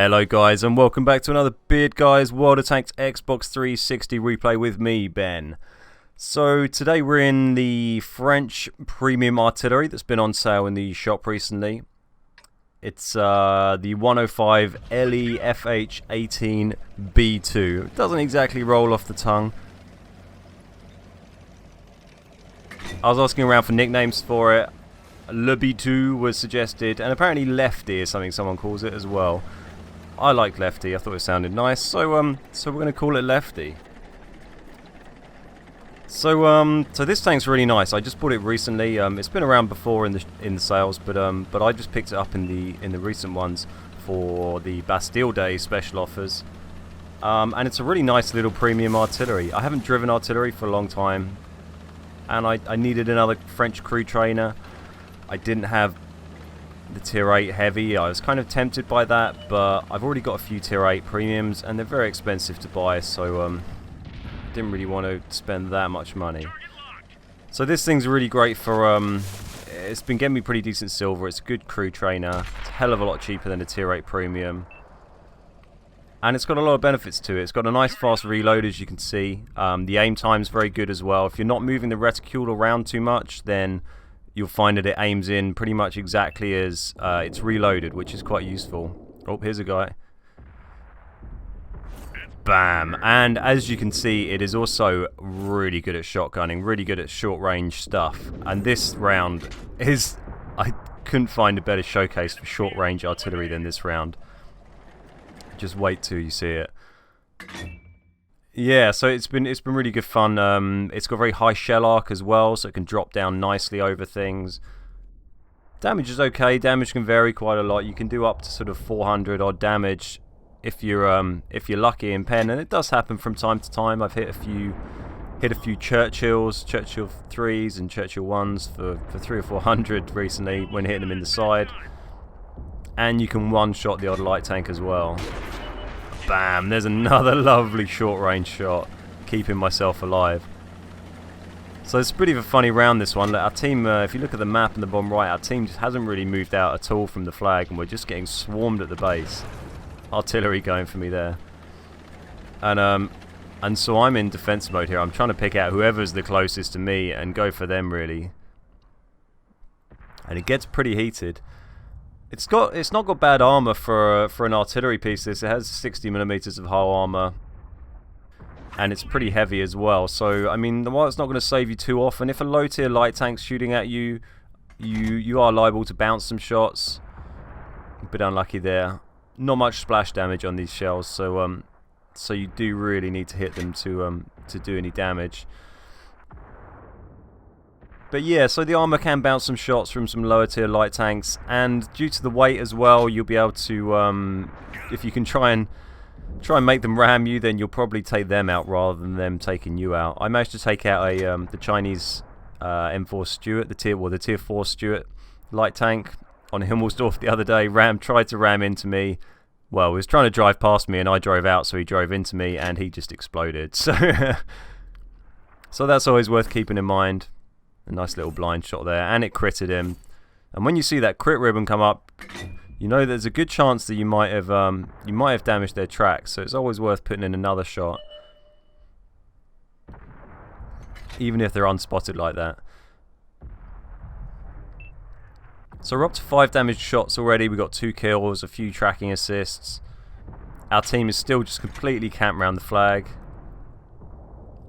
Hello guys and welcome back to another Beard Guys WoT XBox 360 replay with me, Ben. So today we're in the French premium artillery that's been on sale in the shop recently. It's the 105 leFH18B2. It doesn't exactly roll off the tongue. I was asking around for nicknames for it. Le B2 was suggested, and apparently Lefty is something someone calls it as well. I like Lefty, I thought it sounded nice, so we're going to call it Lefty. So this tank's really nice. I just bought it recently. It's been around before in the sales, but I just picked it up in the recent ones for the Bastille Day special offers. And it's a really nice little premium artillery. I haven't driven artillery for a long time, and I needed another French crew trainer. I didn't have the tier 8 heavy. I was kind of tempted by that, but I've already got a few tier 8 premiums and they're very expensive to buy, so didn't really want to spend that much money. So this thing's really great for it's been getting me pretty decent silver. It's a good crew trainer. It's a hell of a lot cheaper than a tier 8 premium, and it's got a lot of benefits to it. It's got a nice fast reload, as you can see. The aim time's very good as well. If you're not moving the reticule around too much, then you'll find that it aims in pretty much exactly as it's reloaded, which is quite useful. Oh, here's a guy. Bam! And as you can see, it is also really good at shotgunning, really good at short range stuff. And this round is... I couldn't find a better showcase for short range artillery than this round. Just wait till you see it. Yeah, so it's been really good fun. It's got very high shell arc as well, so it can drop down nicely over things. Damage is okay. Damage can vary quite a lot. You can do up to sort of 400 odd damage if you're lucky in pen, and it does happen from time to time. I've hit a few Churchills, Churchill 3s and Churchill 1s for 300 or 400 recently when hitting them in the side. And you can one-shot the odd light tank as well. Bam! There's another lovely short-range shot, keeping myself alive. So it's pretty of a funny round, this one. Our team, if you look at the map in the bottom right, our team just hasn't really moved out at all from the flag, and we're just getting swarmed at the base. Artillery going for me there. And so I'm in defense mode here. I'm trying to pick out whoever's the closest to me and go for them, really. And it gets pretty heated. It's not got bad armor for an artillery piece. It has 60mm of hull armor, and it's pretty heavy as well. So I mean, while it's not going to save you too often, if a low tier light tank's shooting at you, you are liable to bounce some shots. A bit unlucky there. Not much splash damage on these shells, so you do really need to hit them to do any damage. But yeah, so the armor can bounce some shots from some lower tier light tanks, and due to the weight as well, you'll be able to, if you can try and make them ram you, then you'll probably take them out rather than them taking you out. I managed to take out the Chinese M4 Stuart, the tier 4 Stuart light tank on Himmelsdorf the other day. Tried to ram into me. Well, he was trying to drive past me, and I drove out, so he drove into me, and he just exploded. So, so that's always worth keeping in mind. A nice little blind shot there, and it critted him. And when you see that crit ribbon come up, you know there's a good chance that you might have damaged their tracks. So it's always worth putting in another shot, even if they're unspotted like that. So we're up to 5 damaged shots already. We got 2 kills, a few tracking assists. Our team is still just completely camped around the flag.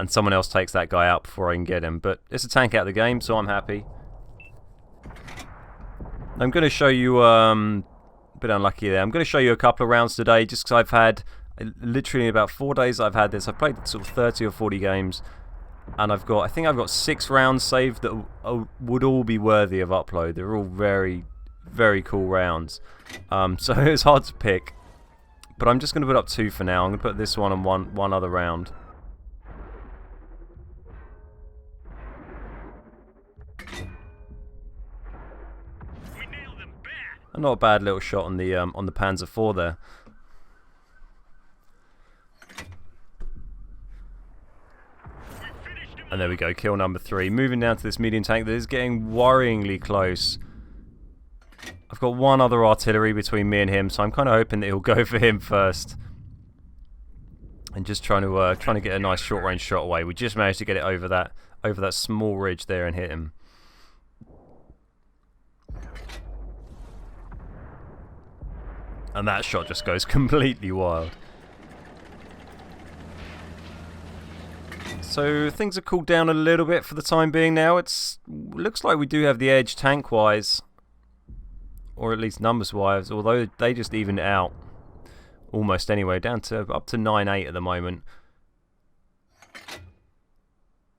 And someone else takes that guy out before I can get him. But it's a tank out of the game, so I'm happy. I'm going to show you, a bit unlucky there. I'm going to show you a couple of rounds today, just because I've had, literally about 4 days I've had this. I've played sort of 30 or 40 games. And I think I've got 6 rounds saved that would all be worthy of upload. They're all very, very cool rounds. So it's hard to pick. But I'm just going to put up 2 for now. I'm going to put this one and one other round. Not a bad little shot on the Panzer IV there. And there we go, kill number 3. Moving down to this medium tank that is getting worryingly close. I've got one other artillery between me and him, so I'm kind of hoping that he'll go for him first. And just trying to get a nice short range shot away. We just managed to get it over that small ridge there and hit him. And that shot just goes completely wild. So things have cooled down a little bit for the time being now. Looks like we do have the edge tank-wise, or at least numbers-wise, although they just even it out almost anyway, down to up to 9-8 at the moment.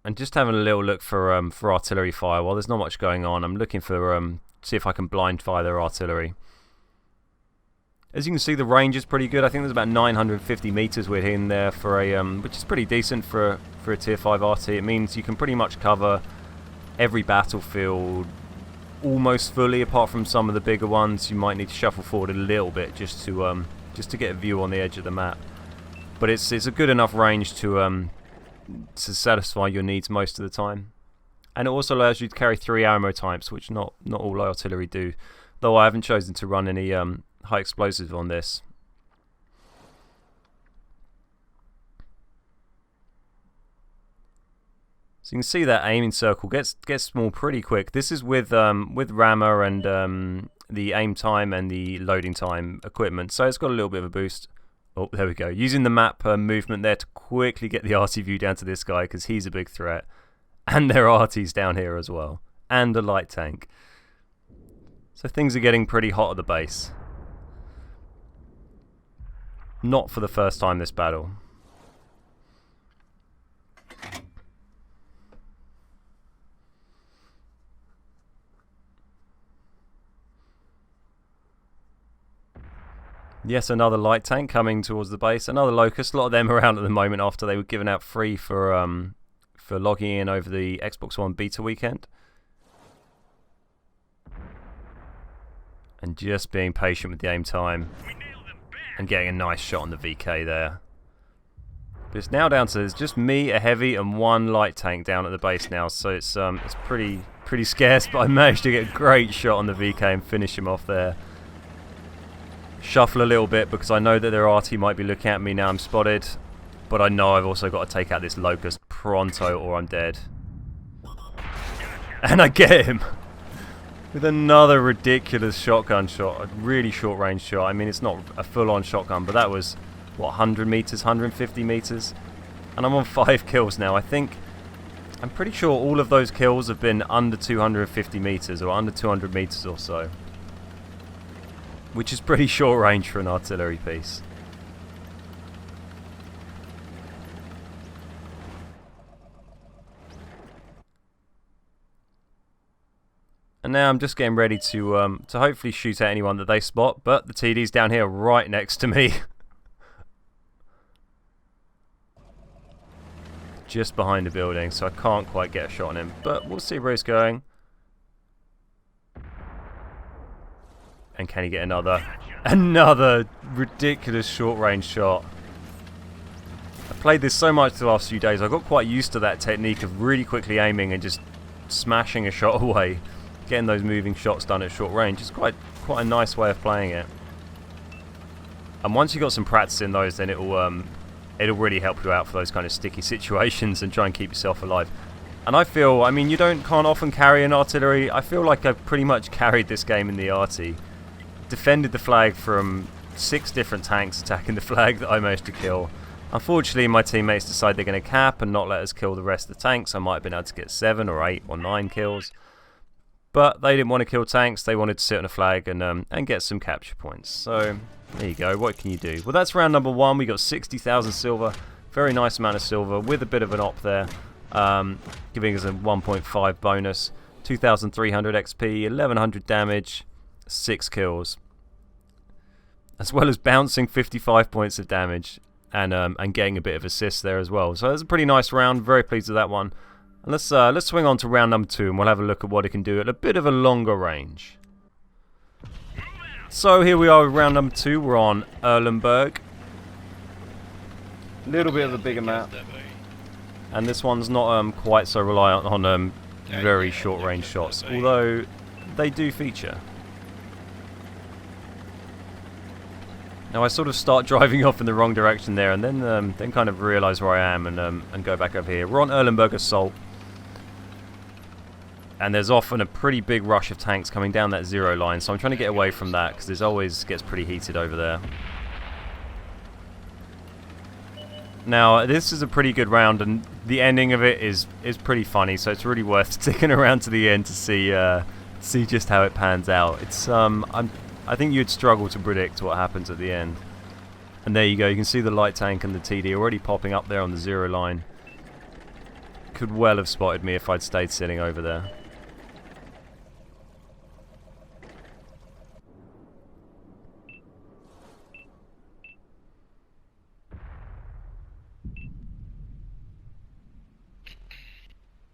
And just having a little look for artillery fire. While there's not much going on, I'm looking for see if I can blind fire their artillery. As you can see, the range is pretty good. I think there's about 950 meters we're hitting there for a which is pretty decent for a tier 5 RT. It means you can pretty much cover every battlefield almost fully, apart from some of the bigger ones. You might need to shuffle forward a little bit just to get a view on the edge of the map. But it's a good enough range to satisfy your needs most of the time. And it also allows you to carry 3 ammo types, which not all artillery do. Though I haven't chosen to run any high explosives on this. So you can see that aiming circle gets small pretty quick. This is with rammer and the aim time and the loading time equipment, so it's got a little bit of a boost. Oh, there we go. Using the map movement there to quickly get the RT view down to this guy, because he's a big threat. And there are RTs down here as well. And a light tank. So things are getting pretty hot at the base. Not for the first time this battle. Yes, another light tank coming towards the base. Another Locust. A lot of them around at the moment after they were given out free for logging in over the Xbox One beta weekend. And just being patient with the aim time. And getting a nice shot on the VK there. But it's now down to there's just me, a heavy, and one light tank down at the base now. So it's pretty scarce, but I managed to get a great shot on the VK and finish him off there. Shuffle a little bit because I know that their RT might be looking at me now I'm spotted. But I know I've also got to take out this Locust pronto or I'm dead. And I get him! With another ridiculous shotgun shot, a really short range shot. I mean, it's not a full-on shotgun, but that was, what, 100 meters, 150 meters? And I'm on 5 kills now. I'm pretty sure all of those kills have been under 250 meters or under 200 meters or so. Which is pretty short range for an artillery piece. And now I'm just getting ready to hopefully shoot at anyone that they spot, but the TD's down here right next to me. Just behind the building, so I can't quite get a shot on him, but we'll see where he's going. And can he get another ridiculous short range shot? I've played this so much the last few days, I got quite used to that technique of really quickly aiming and just smashing a shot away. Getting those moving shots done at short range is quite a nice way of playing it. And once you've got some practice in those, then it'll really help you out for those kind of sticky situations and try and keep yourself alive. And I feel, I mean, can't often carry an artillery. I feel like I've pretty much carried this game in the RT. Defended the flag from 6 different tanks attacking the flag that I managed to kill. Unfortunately, my teammates decide they're going to cap and not let us kill the rest of the tanks. I might have been able to get 7 or 8 or 9 kills. But they didn't want to kill tanks, they wanted to sit on a flag and get some capture points. So, there you go, what can you do? Well, that's round number 1, we got 60,000 silver. Very nice amount of silver with a bit of an op there. Giving us a 1.5 bonus. 2,300 XP, 1,100 damage, 6 kills. As well as bouncing 55 points of damage and getting a bit of assist there as well. So that's a pretty nice round, very pleased with that one. And let's swing on to round number 2 and we'll have a look at what it can do at a bit of a longer range. So here we are with round number 2, we're on Erlenberg. A little bit of a bigger map. And this one's not quite so reliant on very short range shots, although they do feature. Now I sort of start driving off in the wrong direction there, and then kind of realise where I am and go back over here. We're on Erlenberg Assault, and there's often a pretty big rush of tanks coming down that 0 line, so I'm trying to get away from that because it always gets pretty heated over there. Now this is a pretty good round, and the ending of it is pretty funny, so it's really worth sticking around to the end to see just how it pans out. It's I think you'd struggle to predict what happens at the end. And there you go, you can see the light tank and the TD already popping up there on the 0 line. Could well have spotted me if I'd stayed sitting over there.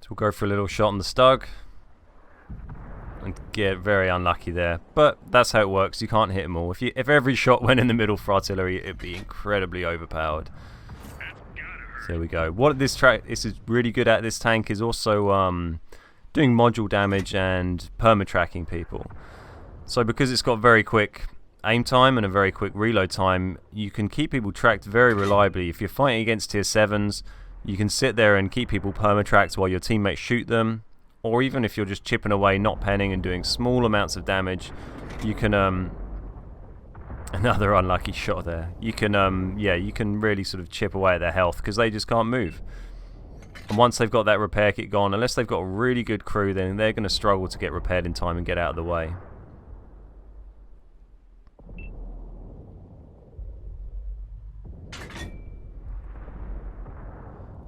So we'll go for a little shot on the Stug. And get very unlucky there, but that's how it works. You can't hit them all. If every shot went in the middle for artillery, it'd be incredibly overpowered. So there we go. What this is really good at, this tank, is also doing module damage and perma-tracking people. So because it's got very quick aim time and a very quick reload time, you can keep people tracked very reliably. If you're fighting against tier 7s, you can sit there and keep people perma-tracked while your teammates shoot them. Or even if you're just chipping away, not penning, and doing small amounts of damage, you can another unlucky shot there. You can yeah, you can really sort of chip away at their health because they just can't move. And once they've got that repair kit gone, unless they've got a really good crew, then they're going to struggle to get repaired in time and get out of the way.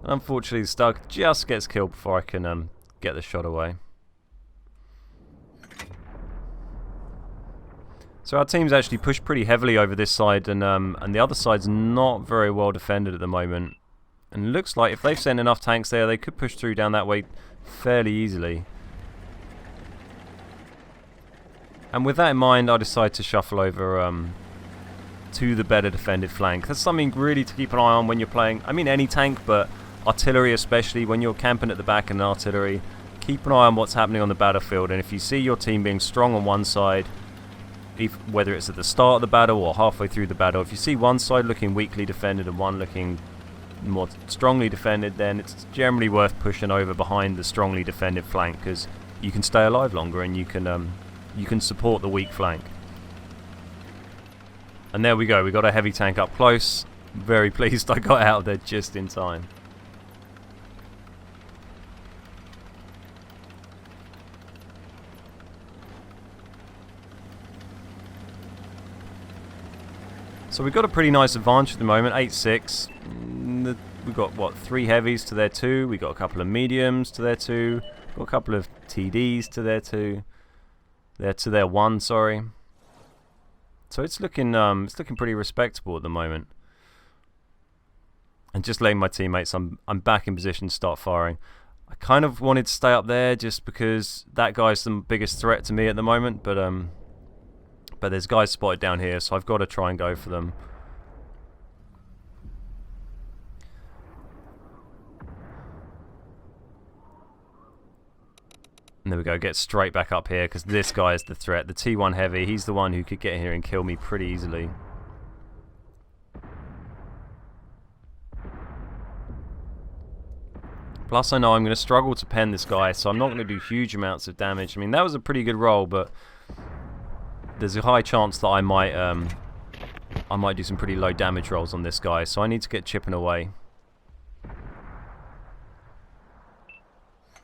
Unfortunately, the Stug just gets killed before I can get the shot away. So our team's actually pushed pretty heavily over this side, and the other side's not very well defended at the moment. And it looks like if they've sent enough tanks there, they could push through down that way fairly easily. And with that in mind, I decide to shuffle over to the better defended flank. That's something really to keep an eye on when you're playing, I mean any tank, but artillery especially. When you're camping at the back in artillery, keep an eye on what's happening on the battlefield, and if you see your team being strong on one side, whether it's at the start of the battle or halfway through the battle, if you see one side looking weakly defended and one looking more strongly defended, then it's generally worth pushing over behind the strongly defended flank, because you can stay alive longer and you can support the weak flank. And there we go, we got a heavy tank up close. Very pleased I got out of there just in time. So we've got a pretty nice advantage at the moment, 8-6. We've got, what, 3 heavies to their 2. We've got a couple of mediums to their 2. Got a couple of TDs to their 2. To their 1, sorry. So it's looking pretty respectable at the moment. And just letting my teammates, I'm back in position to start firing. I kind of wanted to stay up there just because that guy's the biggest threat to me at the moment, but there's guys spotted down here, so I've got to try and go for them. And there we go, get straight back up here, because this guy is the threat. The T1 heavy, he's the one who could get here and kill me pretty easily. Plus I know I'm going to struggle to pen this guy, so I'm not going to do huge amounts of damage. I mean, that was a pretty good roll, but there's a high chance that I might do some pretty low damage rolls on this guy, so I need to get chipping away.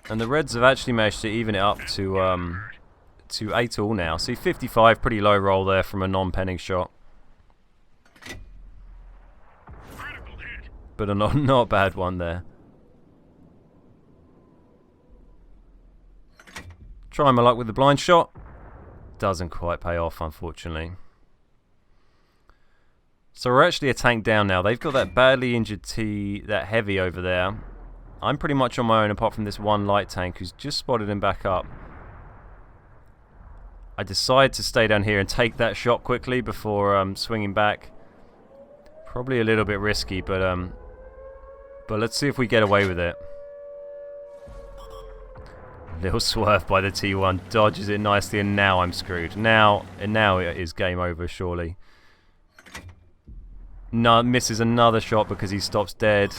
And the Reds have actually managed to even it up to 8 all now. See, 55, pretty low roll there from a non-penning shot. But a not bad one there. Try my luck with the blind shot. Doesn't quite pay off, unfortunately. So we're actually a tank down now. They've got that badly injured that heavy over there. I'm pretty much on my own apart from this one light tank who's just spotted him back up. I decide to stay down here and take that shot quickly before swinging back. Probably a little bit risky, but let's see if we get away with it. Little swerve by the T1, dodges it nicely, and now I'm screwed. Now it is game over, surely. No, misses another shot because he stops dead.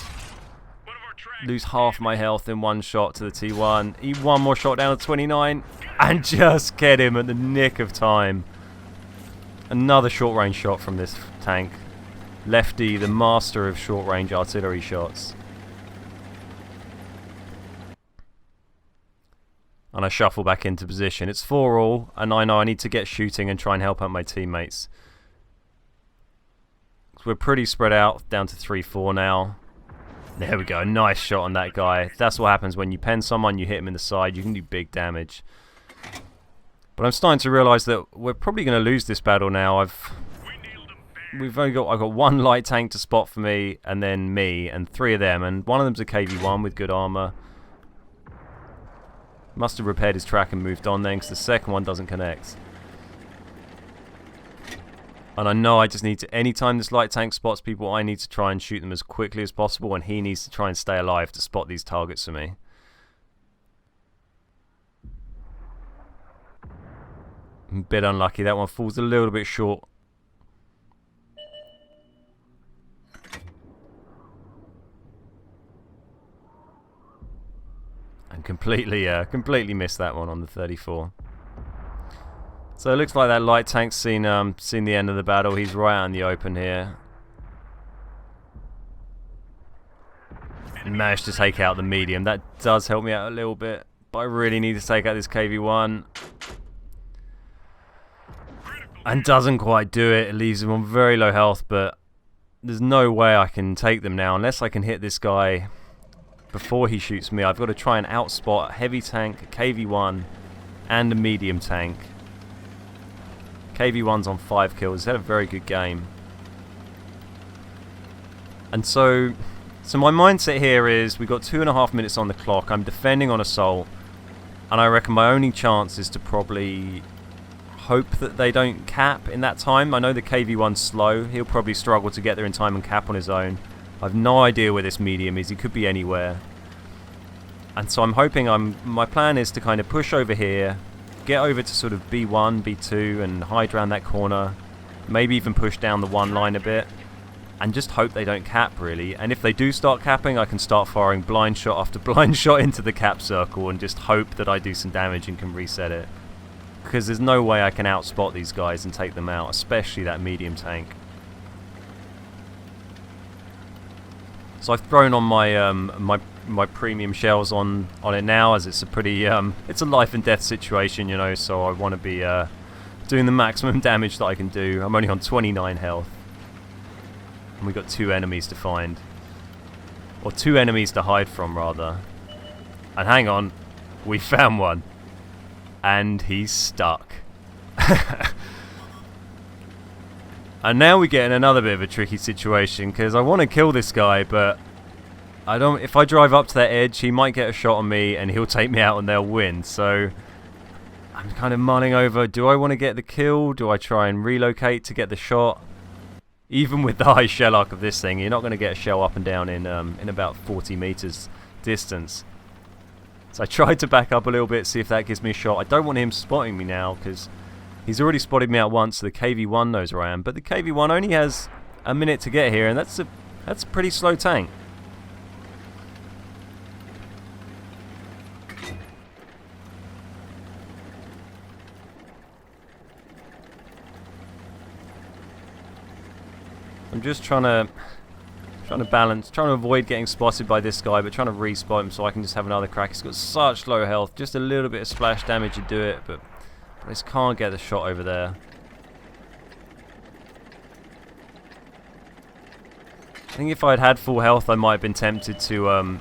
Lose half my health in one shot to the T1. One more shot down to 29. And just get him at the nick of time. Another short range shot from this tank. Lefty, the master of short range artillery shots. And I shuffle back into position. It's 4-all, and I know I need to get shooting and try and help out my teammates. We're pretty spread out, down to 3-4 now. There we go, nice shot on that guy. That's what happens when you pen someone, you hit him in the side, you can do big damage. But I'm starting to realise that we're probably going to lose this battle now. I've got one light tank to spot for me, and then me, and 3 of them, and one of them's a KV-1 with good armour. Must have repaired his track and moved on then, because the second one doesn't connect. And I know I just need to, anytime this light tank spots people, I need to try and shoot them as quickly as possible, and he needs to try and stay alive to spot these targets for me. I'm a bit unlucky, that one falls a little bit short. And completely missed that one on the 34. So it looks like that light tank's seen the end of the battle. He's right out in the open here. And managed to take out the medium. That does help me out a little bit, but I really need to take out this KV-1. And doesn't quite do it. It leaves him on very low health, but there's no way I can take them now unless I can hit this guy before he shoots me. I've got to try and outspot a heavy tank, a KV-1, and a medium tank. KV-1's on 5 kills. He's had a very good game. And so my mindset here is we've got 2.5 minutes on the clock. I'm defending on assault, and I reckon my only chance is to probably hope that they don't cap in that time. I know the KV-1's slow. He'll probably struggle to get there in time and cap on his own. I've no idea where this medium is. He could be anywhere. And so I'm hoping my plan is to kind of push over here, get over to sort of B1, B2 and hide around that corner. Maybe even push down the 1 line a bit. And just hope they don't cap, really. And if they do start capping, I can start firing blind shot after blind shot into the cap circle and just hope that I do some damage and can reset it. Because there's no way I can outspot these guys and take them out, especially that medium tank. So I've thrown on my premium shells on it now, as it's a pretty it's a life and death situation, you know. So I want to be doing the maximum damage that I can do. I'm only on 29 health, and we've got 2 enemies to find, or 2 enemies to hide from rather. And hang on, we found one, and he's stuck. And now we get in another bit of a tricky situation, because I want to kill this guy, but I don't. If I drive up to that edge, he might get a shot on me and he'll take me out and they'll win. So I'm kind of mulling over, do I want to get the kill? Do I try and relocate to get the shot? Even with the high shell arc of this thing, you're not going to get a shell up and down in about 40 meters distance. So I tried to back up a little bit, see if that gives me a shot. I don't want him spotting me now, because he's already spotted me out once, so the KV-1 knows where I am. But the KV-1 only has a minute to get here, and that's a pretty slow tank. I'm just trying to balance, trying to avoid getting spotted by this guy, but trying to re-spot him so I can just have another crack. He's got such low health, just a little bit of splash damage to do it, but I just can't get the shot over there. I think if I'd had full health, I might have been tempted to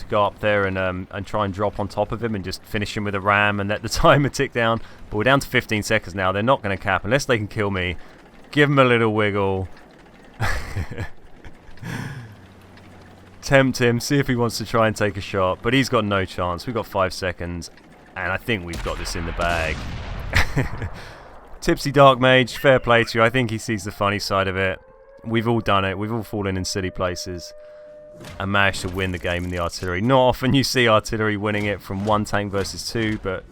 go up there and try and drop on top of him and just finish him with a ram and let the timer tick down. But we're down to 15 seconds now. They're not going to cap unless they can kill me. Give him a little wiggle. Tempt him, see if he wants to try and take a shot, but he's got no chance. We've got 5 seconds, and I think we've got this in the bag. Tipsy Dark Mage, fair play to you. I think he sees the funny side of it. We've all done it. We've all fallen in silly places and managed to win the game in the artillery. Not often you see artillery winning it from 1 tank versus 2, but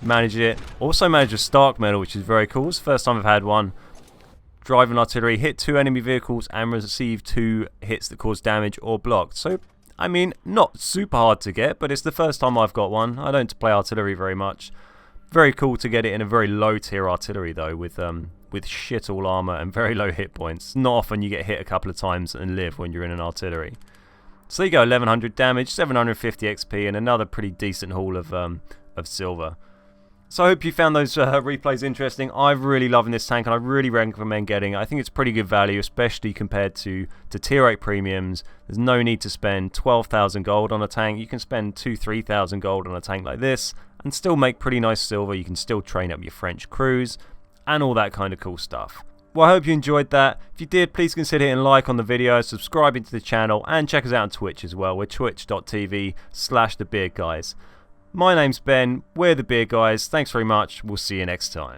managed it. Also managed a Stark medal, which is very cool. It's the first time I've had one. driving artillery, hit 2 enemy vehicles and receive 2 hits that cause damage or blocked. So, I mean, not super hard to get, but it's the first time I've got one. I don't play artillery very much. Very cool to get it in a very low tier artillery though, with shit all armor and very low hit points. Not often you get hit a couple of times and live when you're in an artillery. So there you go, 1100 damage, 750 XP, and another pretty decent haul of silver. So I hope you found those replays interesting. I'm really loving this tank and I really recommend getting it. I think it's pretty good value, especially compared to tier 8 premiums. There's no need to spend 12,000 gold on a tank. You can spend 2,000-3,000 gold on a tank like this and still make pretty nice silver. You can still train up your French crews and all that kind of cool stuff. Well, I hope you enjoyed that. If you did, please consider hitting like on the video, subscribing to the channel, and check us out on Twitch as well. We're twitch.tv/thebeardguys. My name's Ben, we're the Beard Guys. Thanks very much, we'll see you next time.